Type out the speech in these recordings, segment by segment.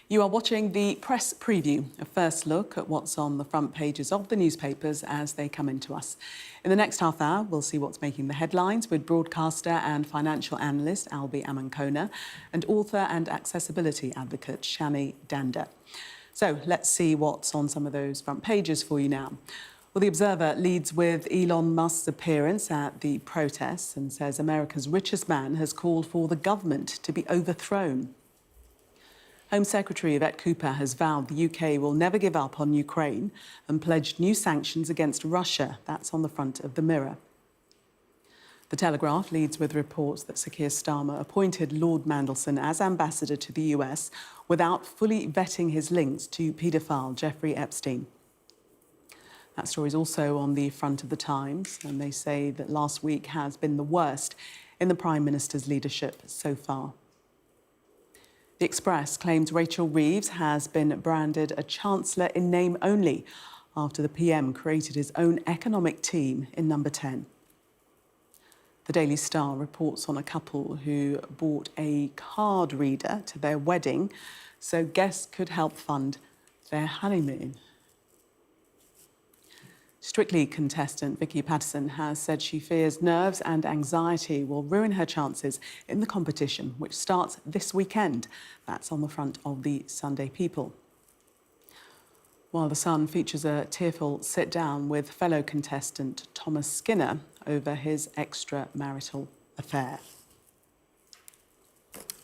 You are watching the press preview, a first look at what's on the front pages of the newspapers as they come into us. In the next half hour, we'll see what's making the headlines with broadcaster and financial analyst Albi Amankona and author and accessibility advocate Shani Danda. So let's see what's on some of those front pages for you now. Well, the Observer leads with Elon Musk's appearance at the protests and says America's richest man has called for the government to be overthrown. Home Secretary Yvette Cooper has vowed the UK will never give up on Ukraine and pledged new sanctions against Russia. That's on the front of the Mirror. The Telegraph leads with reports that Sir Keir Starmer appointed Lord Mandelson as ambassador to the US without fully vetting his links to paedophile Jeffrey Epstein. That story is also on the front of the Times, and they say that last week has been the worst in the Prime Minister's leadership so far. The Express claims Rachel Reeves has been branded a chancellor in name only after the PM created his own economic team in Number 10. The Daily Star reports on a couple who bought a card reader to their wedding so guests could help fund their honeymoon. Strictly contestant Vicky Pattison has said she fears nerves and anxiety will ruin her chances in the competition, which starts this weekend. That's on the front of the Sunday People. While The Sun features a tearful sit-down with fellow contestant Thomas Skinner over his extramarital affair.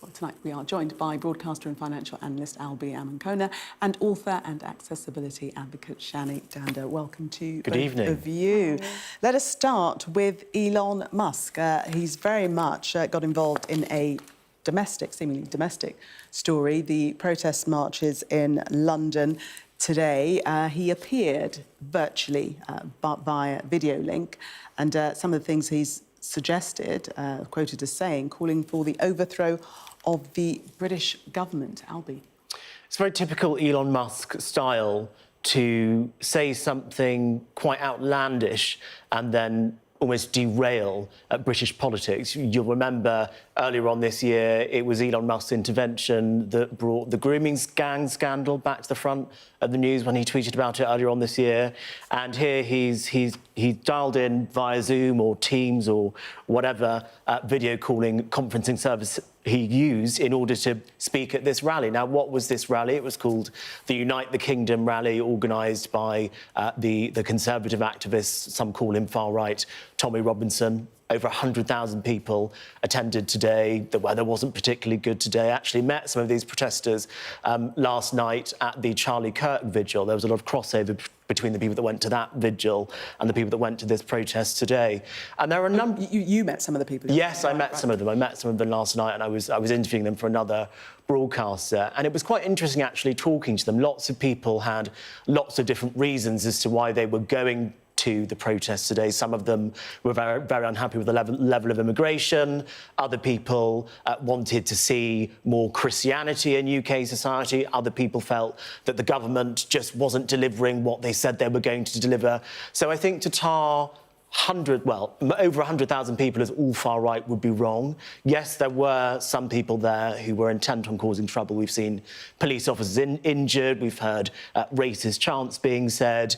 Well, tonight we are joined by broadcaster and financial analyst Albi Amankona and author and accessibility advocate Shani Danda. Welcome to both of you. Let us start with Elon Musk. He's very much got involved in a seemingly domestic story, the protest marches in London today. He appeared virtually via video link, and some of the things he's suggested, quoted as saying, calling for the overthrow of the British government. Albi. It's very typical Elon Musk style to say something quite outlandish and then almost derail British politics. You'll remember earlier on this year, it was Elon Musk's intervention that brought the grooming gang scandal back to the front of the news when he tweeted about it earlier on this year. And here he's dialed in via Zoom or Teams or whatever video calling conferencing service he used in order to speak at this rally. Now, what was this rally? It was called the Unite the Kingdom rally, organised by the conservative activists, some call him far-right, Tommy Robinson. Over 100,000 people attended today. The weather wasn't particularly good today. I actually met some of these protesters last night at the Charlie Kirk vigil. There was a lot of crossover between the people that went to that vigil and the people that went to this protest today. And there are a number... You met some of the people? Yes, I met some of them. I met some of them last night, and I was interviewing them for another broadcaster. And it was quite interesting, actually, talking to them. Lots of people had lots of different reasons as to why they were going to the protests today. Some of them were very, very unhappy with the level of immigration. Other people wanted to see more Christianity in UK society. Other people felt that the government just wasn't delivering what they said they were going to deliver. So I think to tar over 100,000 people as all far right would be wrong. Yes, there were some people there who were intent on causing trouble. We've seen police officers injured. We've heard racist chants being said.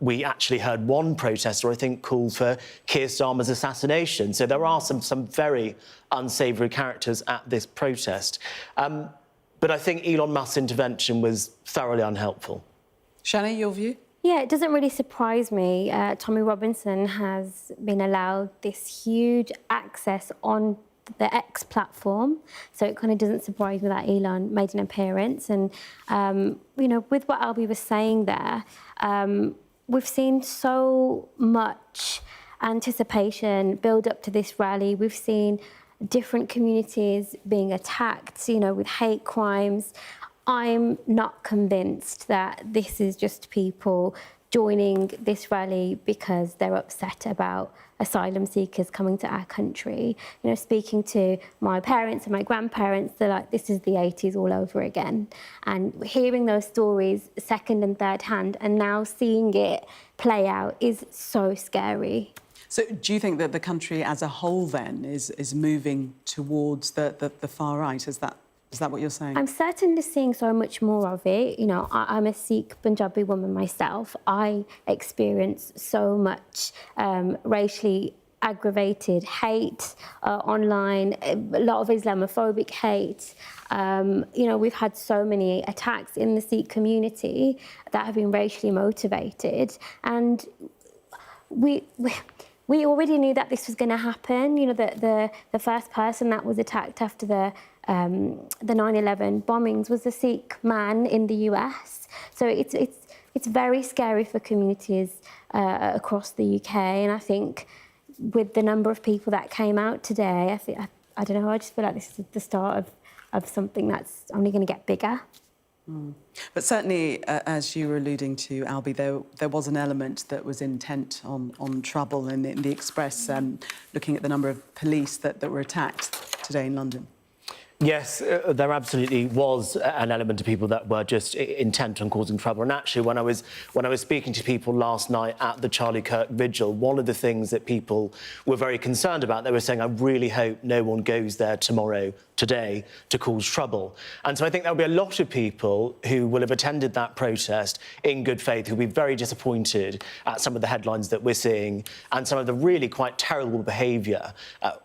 We actually heard one protester, I think, call for Keir Starmer's assassination. So there are some very unsavoury characters at this protest. But I think Elon Musk's intervention was thoroughly unhelpful. Shani, your view? Yeah, it doesn't really surprise me. Tommy Robinson has been allowed this huge access on the X platform, so it kind of doesn't surprise me that Elon made an appearance. And, you know, with what Albi was saying there, we've seen so much anticipation build up to this rally. We've seen different communities being attacked, you know, with hate crimes. I'm not convinced that this is just people joining this rally because they're upset about asylum seekers coming to our country. You know, speaking to my parents and my grandparents, they're like, this is the 80s all over again. And hearing those stories second and third hand and now seeing it play out is so scary. So do you think that the country as a whole then is moving towards the far right? Is that Is that what you're saying? I'm certainly seeing so much more of it. You know, I'm a Sikh Punjabi woman myself. I experience so much racially aggravated hate online, a lot of Islamophobic hate. You know, we've had so many attacks in the Sikh community that have been racially motivated, and we already knew that this was going to happen. You know, the first person that was attacked after the 9/11 bombings was a Sikh man in the US. So it's very scary for communities across the UK, and I think with the number of people that came out today, I don't know, I just feel like this is the start of something that's only going to get bigger. But certainly, as you were alluding to, Albie, there was an element that was intent on trouble in the Express, looking at the number of police that were attacked today in London. Yes, there absolutely was an element of people that were just intent on causing trouble. And actually, when I was speaking to people last night at the Charlie Kirk vigil, one of the things that people were very concerned about, they were saying, I really hope no one goes there today, to cause trouble. And so I think there'll be a lot of people who will have attended that protest in good faith, who'll be very disappointed at some of the headlines that we're seeing and some of the really quite terrible behaviour,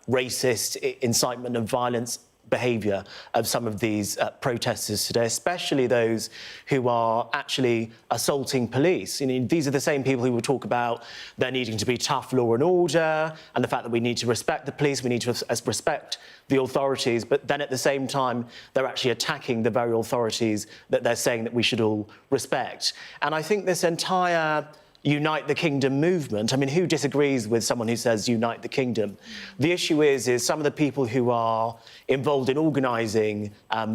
racist, incitement of violence, behaviour of some of these protesters today, especially those who are actually assaulting police. You know, these are the same people who will talk about there needing to be tough law and order and the fact that we need to respect the police, we need to respect the authorities, but then at the same time, they're actually attacking the very authorities that they're saying that we should all respect. And I think this entire Unite the Kingdom movement, I mean, who disagrees with someone who says unite the kingdom? The issue is some of the people who are involved in organising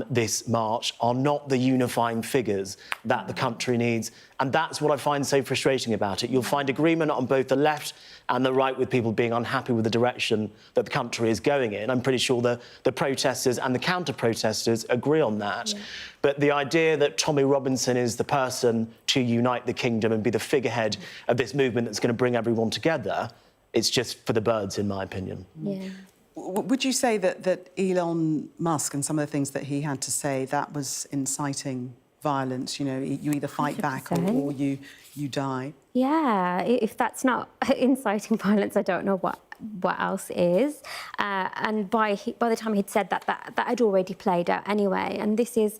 this march are not the unifying figures that the country needs. And that's what I find so frustrating about it. You'll find agreement on both the left and the right with people being unhappy with the direction that the country is going in. I'm pretty sure the protesters and the counter-protesters agree on that. Yeah. But the idea that Tommy Robinson is the person to unite the kingdom and be the figurehead of this movement that's going to bring everyone together, it's just for the birds, in my opinion. Yeah. Would you say that Elon Musk and some of the things that he had to say, that was inciting violence? You know, you either fight 100%. Back or you die. Yeah, if that's not inciting violence, I don't know what else is. And by the time he'd said that had already played out anyway. And this is,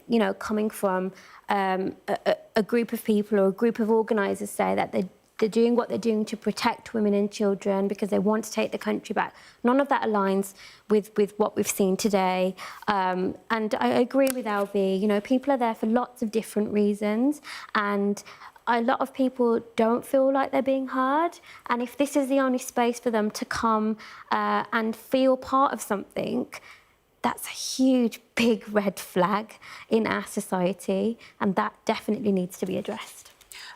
you know, coming from a group of people or a group of organisers say that they're doing what they're doing to protect women and children because they want to take the country back. None of that aligns with what we've seen today. And I agree with Albie, you know, people are there for lots of different reasons, and a lot of people don't feel like they're being heard. And if this is the only space for them to come and feel part of something, that's a huge, big red flag in our society, and that definitely needs to be addressed.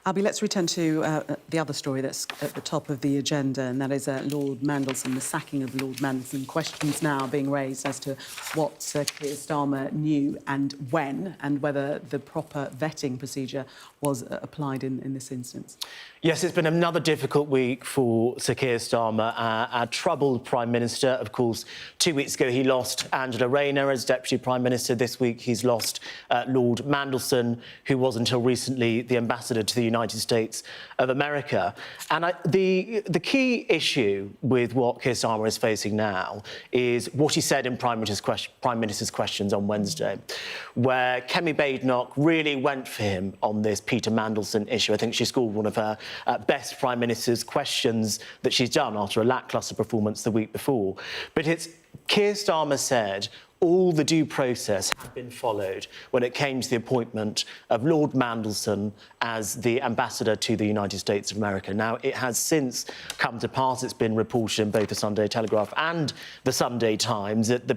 Albie, let's return to the other story that's at the top of the agenda, and that is Lord Mandelson, the sacking of Lord Mandelson. Questions now being raised as to what Sir Keir Starmer knew and when, and whether the proper vetting procedure was applied in this instance. Yes, it's been another difficult week for Sir Keir Starmer, our troubled Prime Minister. Of course, 2 weeks ago he lost Angela Rayner as Deputy Prime Minister. This week he's lost Lord Mandelson, who was until recently the Ambassador to the United States of America. And the key issue with what Keir Starmer is facing now is what he said in Prime Minister's Questions on Wednesday, where Kemi Badenoch really went for him on this Peter Mandelson issue. I think she scored one of her best Prime Minister's questions that she's done after a lacklustre performance the week before. But it's Keir Starmer said all the due process had been followed when it came to the appointment of Lord Mandelson as the ambassador to the United States of America. Now, it has since come to pass, it's been reported in both the Sunday Telegraph and the Sunday Times, that the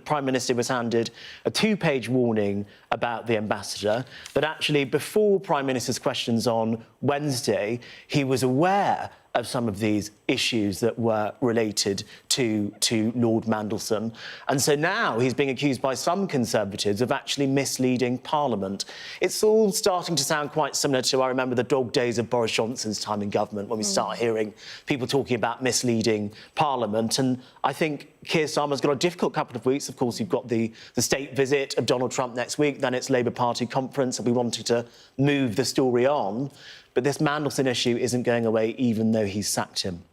Prime Minister was handed a 2-page warning about the ambassador, that actually before Prime Minister's Questions on Wednesday, he was aware of some of these issues that were related to Lord Mandelson. And so now he's being accused by some Conservatives of actually misleading Parliament. It's all starting to sound quite similar to, I remember, the dog days of Boris Johnson's time in government, when we start hearing people talking about misleading Parliament. And I think Keir Starmer's got a difficult couple of weeks. Of course, you've got the state visit of Donald Trump next week, then it's Labour Party conference, and we wanted to move the story on. But this Mandelson issue isn't going away, even though he's sacked him.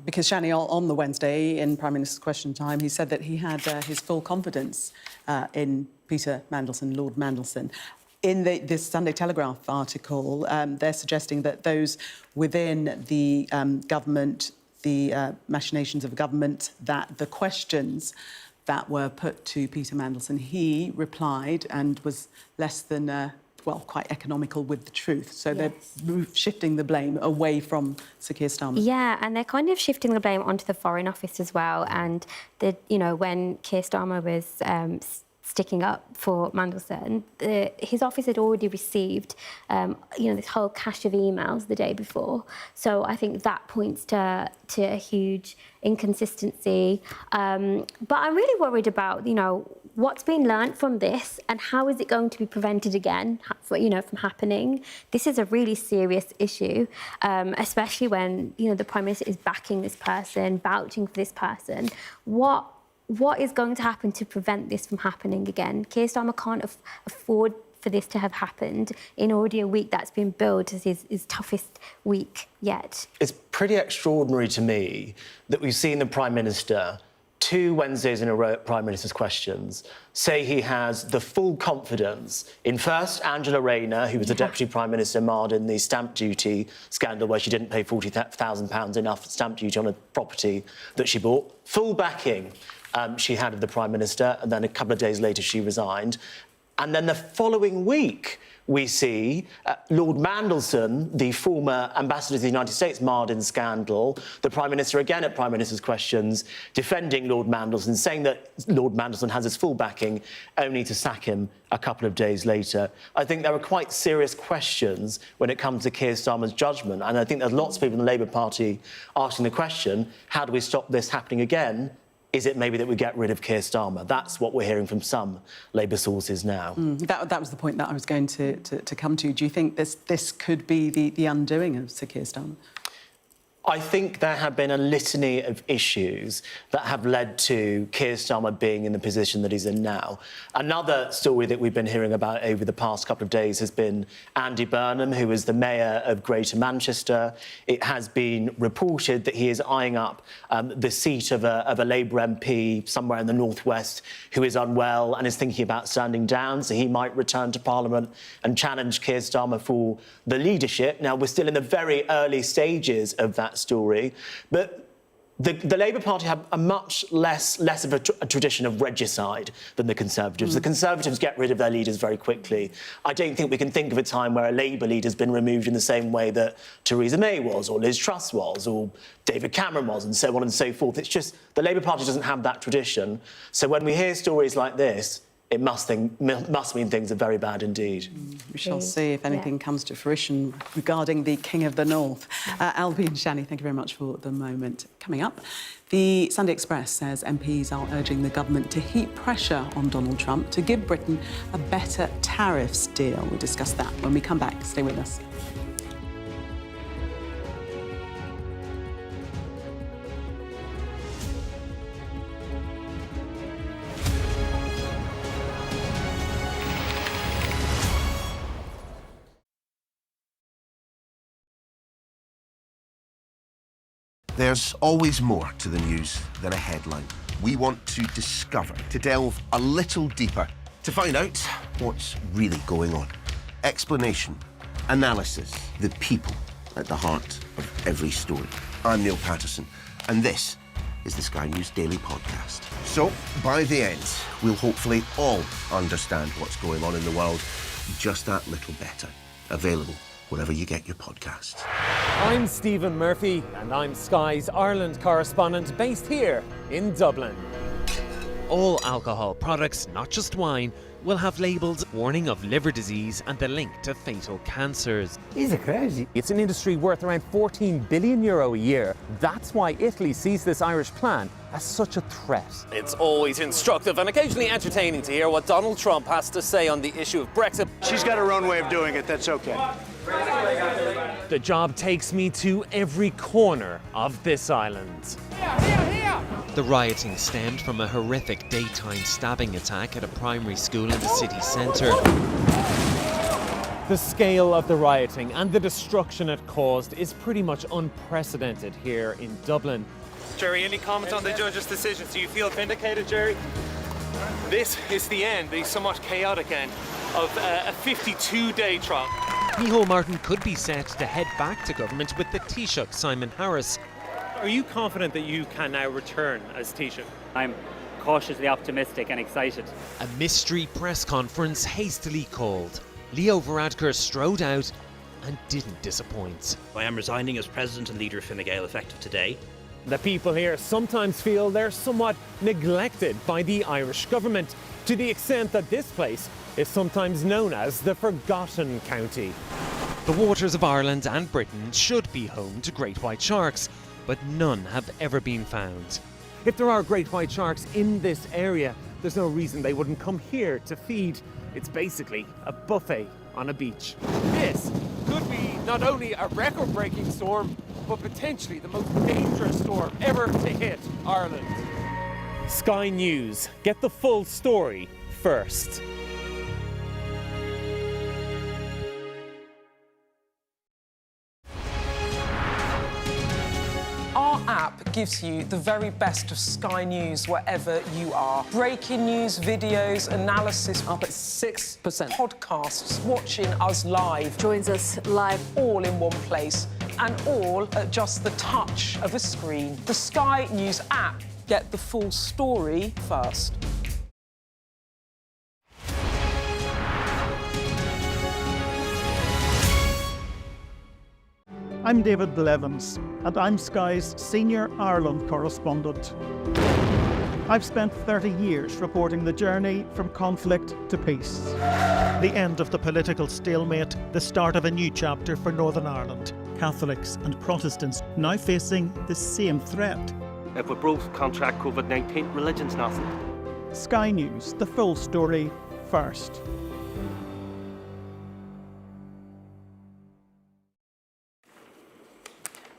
Because, Shani, on the Wednesday, in Prime Minister's Question Time, he said that he had his full confidence in Peter Mandelson, Lord Mandelson. In this Sunday Telegraph article, they're suggesting that those within the government, the machinations of government, that the questions that were put to Peter Mandelson, he replied and was less than... well, quite economical with the truth. So they're shifting the blame away from Sir Keir Starmer. Yeah, and they're kind of shifting the blame onto the Foreign Office as well. And, when Keir Starmer was sticking up for Mandelson, his office had already received, this whole cache of emails the day before. So I think that points to a huge inconsistency. But I'm really worried about, what's been learnt from this and how is it going to be prevented again, from happening. This is a really serious issue, especially when, the Prime Minister is backing this person, vouching for this person. What is going to happen to prevent this from happening again? Keir Starmer can't afford for this to have happened in already a week that's been billed as his toughest week yet. It's pretty extraordinary to me that we've seen the Prime Minister 2 Wednesdays in a row at Prime Minister's Questions say he has the full confidence in, first, Angela Rayner, who was the Deputy Prime Minister marred in the stamp duty scandal where she didn't pay £40,000 enough stamp duty on a property that she bought. Full backing she had of the Prime Minister, and then a couple of days later she resigned. And then the following week, we see Lord Mandelson, the former ambassador to the United States, marred in scandal, the Prime Minister again at Prime Minister's Questions, defending Lord Mandelson, saying that Lord Mandelson has his full backing, only to sack him a couple of days later. I think there are quite serious questions when it comes to Keir Starmer's judgment, and I think there's lots of people in the Labour Party asking the question, how do we stop this happening again? Is it maybe that we get rid of Keir Starmer? That's what we're hearing from some Labour sources now. That was the point that I was going to come to. Do you think this could be the undoing of Sir Keir Starmer? I think there have been a litany of issues that have led to Keir Starmer being in the position that he's in now. Another story that we've been hearing about over the past couple of days has been Andy Burnham, who is the mayor of Greater Manchester. It has been reported that he is eyeing up the seat of a Labour MP somewhere in the northwest who is unwell and is thinking about standing down, so he might return to Parliament and challenge Keir Starmer for the leadership. Now, we're still in the very early stages of that story, but the Labour Party have a much less of a tradition of regicide than the Conservatives. The Conservatives get rid of their leaders very quickly. I don't think we can think of a time where a Labour leader's been removed in the same way that Theresa May was, or Liz Truss was, or David Cameron was, and so on and so forth. It's just the Labour Party doesn't have that tradition. So when we hear stories like this, it must mean things are very bad indeed. We shall see if anything comes to fruition regarding the King of the North. Albie and Shani, thank you very much for the moment. Coming up, the Sunday Express says MPs are urging the government to heap pressure on Donald Trump to give Britain a better tariffs deal. We'll discuss that when we come back. Stay with us. There's always more to the news than a headline. We want to discover, to delve a little deeper, to find out what's really going on. Explanation, analysis, the people at the heart of every story. I'm Neil Patterson, and this is the Sky News Daily Podcast. So, by the end, we'll hopefully all understand what's going on in the world just that little better. Available wherever you get your podcasts. I'm Stephen Murphy, and I'm Sky's Ireland correspondent based here in Dublin. all alcohol products, not just wine, will have labels warning of liver disease and the link to fatal cancers. Is it crazy? It's an industry worth around €14 billion a year. That's why Italy sees this Irish plan as such a threat. It's always instructive and occasionally entertaining to hear what Donald Trump has to say on the issue of Brexit. She's got her own way of doing it, that's okay. The job takes me to every corner of this island. The rioting stemmed from a horrific daytime stabbing attack at a primary school in the city centre. The scale of the rioting and the destruction it caused is pretty much unprecedented here in Dublin. Jerry, any comment on the judge's decisions? Do you feel vindicated, Jerry? This is the end, the somewhat chaotic end, of a 52-day trial. Micheál Martin could be set to head back to government with the Taoiseach Simon Harris. Are you confident that you can now return as Taoiseach? I'm cautiously optimistic and excited. A mystery press conference hastily called. Leo Varadkar strode out and didn't disappoint. I am resigning as President and Leader of Fine Gael effective today. The people here sometimes feel they're somewhat neglected by the Irish government, to the extent that this place is sometimes known as the Forgotten County. The waters of Ireland and Britain should be home to great white sharks, but none have ever been found. If there are great white sharks in this area, there's no reason they wouldn't come here to feed. It's basically a buffet on a beach. This could be not only a record-breaking storm, but potentially the most dangerous storm ever to hit Ireland. Sky News, get the full story first. Our app gives you the very best of Sky News wherever you are. Breaking news, videos, analysis, up at 6%. Podcasts, watching us live. Joins us live all in one place and all at just the touch of a screen. The Sky News app. Get the full story first. I'm David Blevins, and I'm Sky's senior Ireland correspondent. I've spent 30 years reporting the journey from conflict to peace. The end of the political stalemate, the start of a new chapter for Northern Ireland. Catholics and Protestants now facing the same threat. If we both contract COVID-19, religion's nothing. Sky News, the full story first.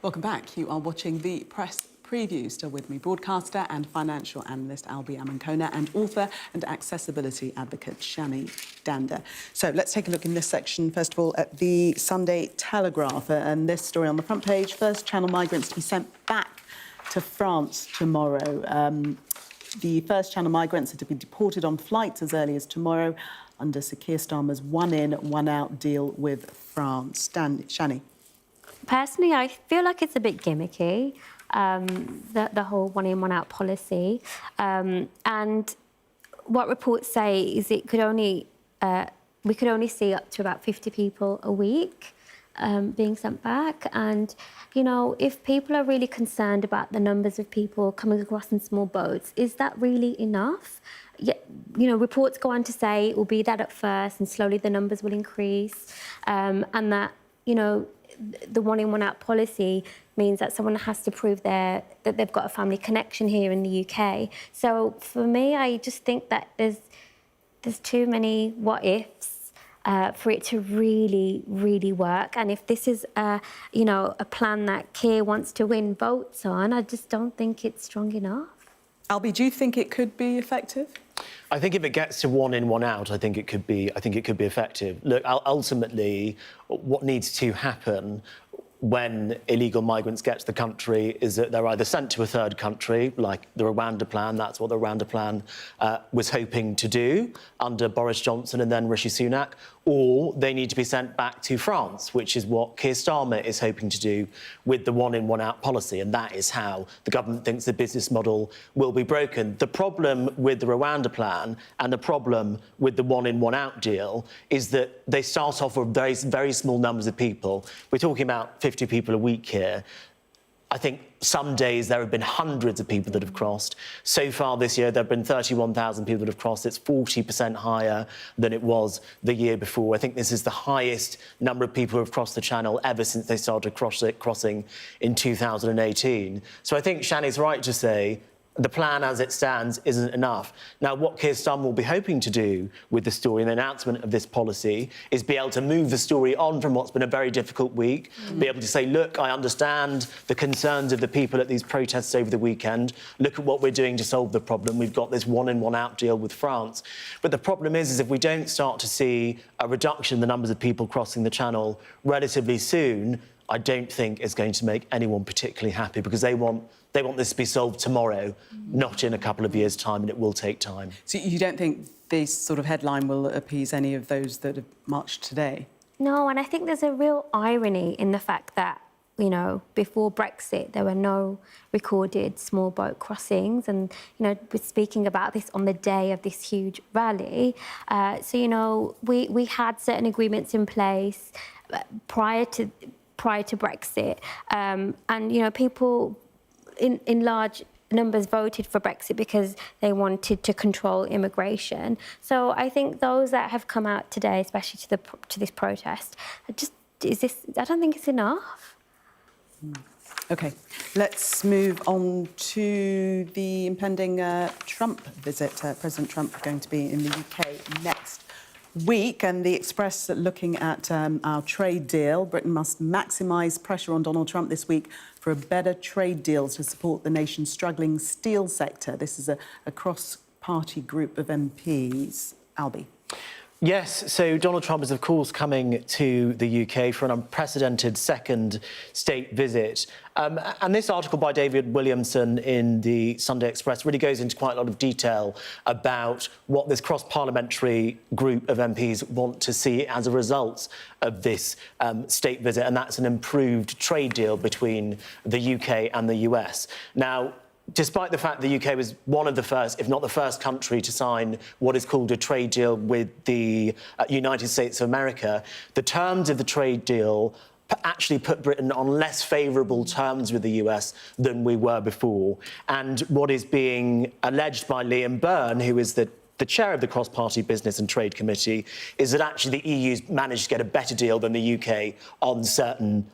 Welcome back. You are watching the Press Preview. Still with me, broadcaster and financial analyst Albie Amankona and author and accessibility advocate Shani Dander. So let's take a look in this section, first of all, at the Sunday Telegraph and this story on the front page. First Channel migrants to be sent back to France tomorrow. The first Channel migrants are to be deported on flights as early as tomorrow under Sir Keir Starmer's one-in, one-out deal with France. Shani. Personally, I feel like it's a bit gimmicky, the whole one-in, one-out policy. And what reports say is we could only see up to about 50 people a week being sent back. And, you know, if people are really concerned about the numbers of people coming across in small boats, is that really enough? Yeah, you know, reports go on to say it will be that at first and slowly the numbers will increase, and that, you know, the one-in, one-out policy means that someone has to prove that they've got a family connection here in the UK. So for me, I just think that there's too many what-ifs for it to really, really work. And if this is, you know, a plan that Keir wants to win votes on, I just don't think it's strong enough. Albie, do you think it could be effective? I think if it gets to one in, one out, I think it could be effective. Look, ultimately, what needs to happen when illegal migrants get to the country is that they're either sent to a third country, like the Rwanda plan. That's what the Rwanda plan was hoping to do under Boris Johnson and then Rishi Sunak, or they need to be sent back to France, which is what Keir Starmer is hoping to do with the one-in, one-out policy, and that is how the government thinks the business model will be broken. The problem with the Rwanda plan and the problem with the one-in, one-out deal is that they start off with very, very small numbers of people. We're talking about 50 people a week here. I think some days there have been hundreds of people that have crossed. So far this year, there have been 31,000 people that have crossed. It's 40% higher than it was the year before. I think this is the highest number of people who have crossed the Channel ever since they started crossing in 2018. So I think Shani's right to say the plan as it stands isn't enough. Now, what Keir Starmer will be hoping to do with the story and the announcement of this policy is be able to move the story on from what's been a very difficult week, be able to say, look, I understand the concerns of the people at these protests over the weekend. Look at what we're doing to solve the problem. We've got this one-in, one-out deal with France. But the problem is if we don't start to see a reduction in the numbers of people crossing the Channel relatively soon, I don't think it's going to make anyone particularly happy, because they want this to be solved tomorrow, not in a couple of years' time, and it will take time. So you don't think this sort of headline will appease any of those that have marched today? No, and I think there's a real irony in the fact that, you know, before Brexit, there were no recorded small boat crossings. And, you know, we're speaking about this on the day of this huge rally. So, you know, we had certain agreements in place prior to Brexit. And, you know, people in large numbers voted for Brexit because they wanted to control immigration. So I think those that have come out today, especially to this protest, I don't think it's enough. OK, let's move on to the impending Trump visit. President Trump going to be in the UK next week, and the Express looking at our trade deal. Britain must maximise pressure on Donald Trump this week for a better trade deal to support the nation's struggling steel sector. This is a cross-party group of MPs. Albie. Yes, so Donald Trump is, of course, coming to the UK for an unprecedented second state visit. And this article by David Williamson in the Sunday Express really goes into quite a lot of detail about what this cross-parliamentary group of MPs want to see as a result of this state visit, and that's an improved trade deal between the UK and the US. Now, despite the fact the UK was one of the first, if not the first country to sign what is called a trade deal with the United States of America, the terms of the trade deal actually put Britain on less favourable terms with the US than we were before. And what is being alleged by Liam Byrne, who is the chair of the Cross-Party Business and Trade Committee, is that actually the EU's managed to get a better deal than the UK on certain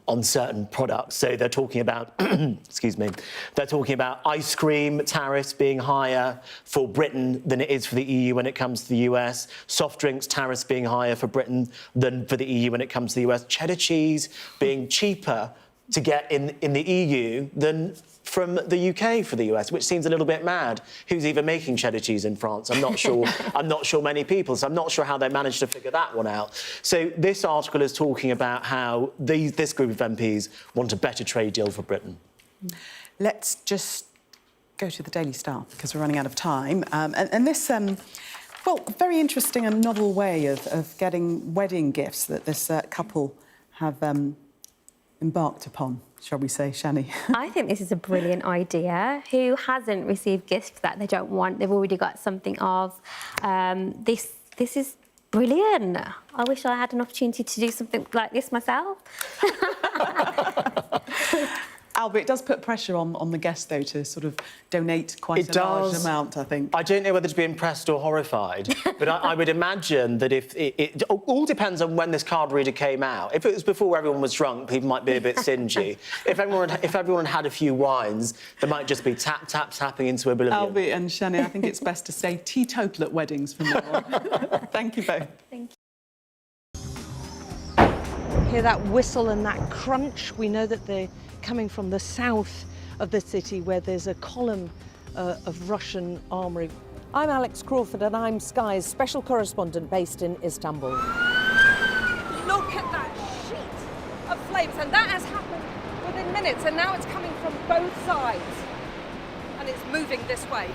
products. So they're talking about, excuse me, they're talking about ice cream tariffs being higher for Britain than it is for the EU when it comes to the US, soft drinks tariffs being higher for Britain than for the EU when it comes to the US, cheddar cheese being cheaper to get in the EU than from the UK for the US, which seems a little bit mad. Who's even making cheddar cheese in France? I'm not sure. I'm not sure many people, so I'm not sure how they managed to figure that one out. So this article is talking about how this group of MPs want a better trade deal for Britain. Let's just go to the Daily Star, because we're running out of time. And this, well, very interesting and novel way of getting wedding gifts that this couple have embarked upon, shall we say, Shani? I think this is a brilliant idea. Who hasn't received gifts that they don't want? They've already got something of. This is brilliant. I wish I had an opportunity to do something like this myself. Albert, it does put pressure on the guest, though, to sort of donate quite a large amount, I think. I don't know whether to be impressed or horrified, but I would imagine that if it all depends on when this card reader came out. If it was before everyone was drunk, people might be a bit stingy. If everyone had a few wines, they might just be tapping into oblivion. Albert and Shani, I think it's best to say teetotal at weddings from now on. Thank you both. Thank you. Hear that whistle and that crunch? We know that they're coming from the south of the city, where there's a column of Russian armoury. I'm Alex Crawford, and I'm Sky's special correspondent based in Istanbul. Look at that sheet of flames, and that has happened within minutes, and now it's coming from both sides, and it's moving this way.